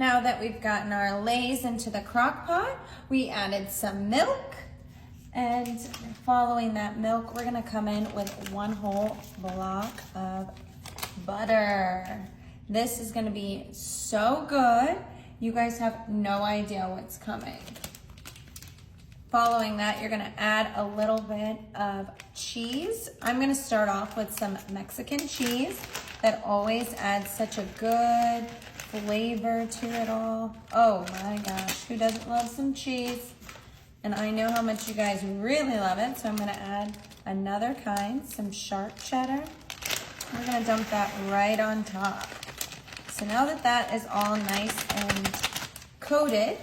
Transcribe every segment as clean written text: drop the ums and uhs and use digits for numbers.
Now that we've gotten our Lay's into the crock pot, we added some milk. And following that milk, we're gonna come in with 1 whole block of butter. This is gonna be so good. You guys have no idea what's coming. Following that, you're gonna add a little bit of cheese. I'm gonna start off with some Mexican cheese that always adds such a good flavor to it all. Oh my gosh, who doesn't love some cheese? And I know how much you guys really love it, so I'm gonna add another kind, some sharp cheddar. We're gonna dump that right on top. So now that that is all nice and coated,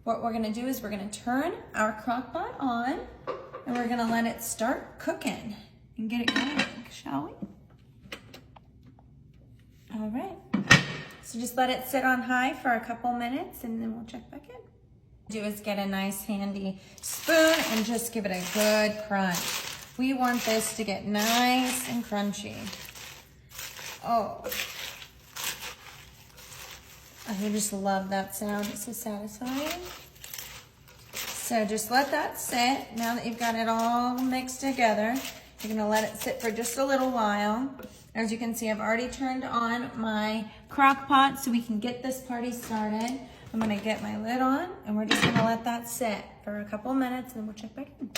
what we're gonna do is we're gonna turn our crock pot on and we're gonna let it start cooking and get it going, shall we? All right, so just let it sit on high for a couple minutes and then we'll check back in. Do is get a nice handy spoon and just give it a good crunch. We want this to get nice and crunchy. Oh, I just love that sound. It's so satisfying. So just let that sit. Now that you've got it all mixed together, you're gonna let it sit for just a little while. As you can see, I've already turned on my crock pot so we can get this party started. I'm gonna get my lid on and we're just gonna let that sit for a couple minutes and then we'll check back in.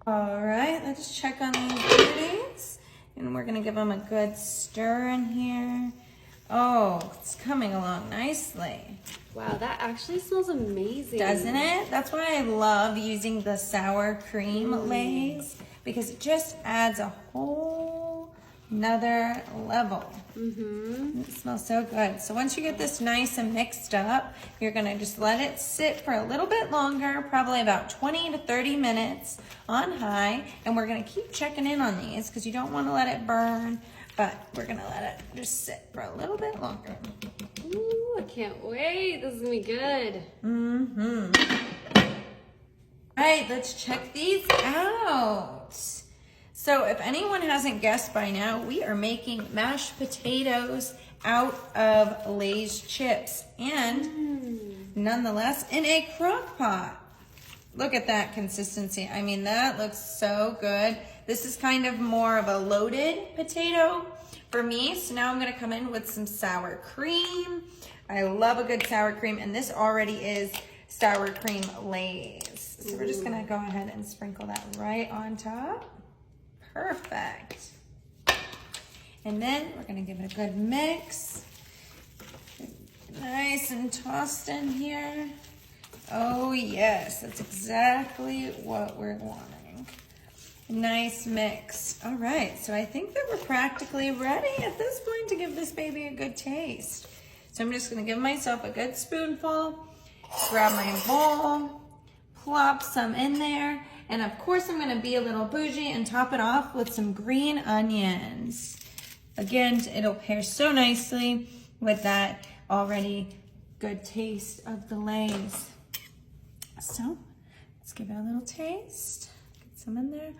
All right, let's check on these beauties. And we're gonna give them a good stir in here. Oh, it's coming along nicely. Wow, that actually smells amazing. Doesn't it? That's why I love using the sour cream Lay's, because it just adds a whole another level. It smells so good. So once you get this nice and mixed up, you're gonna just let it sit for a little bit longer, probably about 20 to 30 minutes on high. And we're gonna keep checking in on these because you don't wanna let it burn, but we're gonna let it just sit for a little bit longer. Ooh, I can't wait. This is gonna be good. All right, let's check these out. So if anyone hasn't guessed by now, we are making mashed potatoes out of Lay's chips and nonetheless in a crock pot. Look at that consistency. I mean, that looks so good. This is kind of more of a loaded potato for me. So now I'm gonna come in with some sour cream. I love a good sour cream, and this already is sour cream Lay's. So we're just gonna go ahead and sprinkle that right on top. Perfect. And then we're gonna give it a good mix. Nice and tossed in here. Oh yes, that's exactly what we're wanting. Nice mix. All right, so I think that we're practically ready at this point to give this baby a good taste. So I'm just gonna give myself a good spoonful, grab my bowl, plop some in there, and of course I'm gonna be a little bougie and top it off with some green onions. Again, it'll pair so nicely with that already good taste of the Lay's. So let's give it a little taste. Get some in there.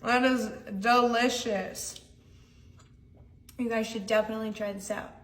That is delicious. You guys should definitely try this out.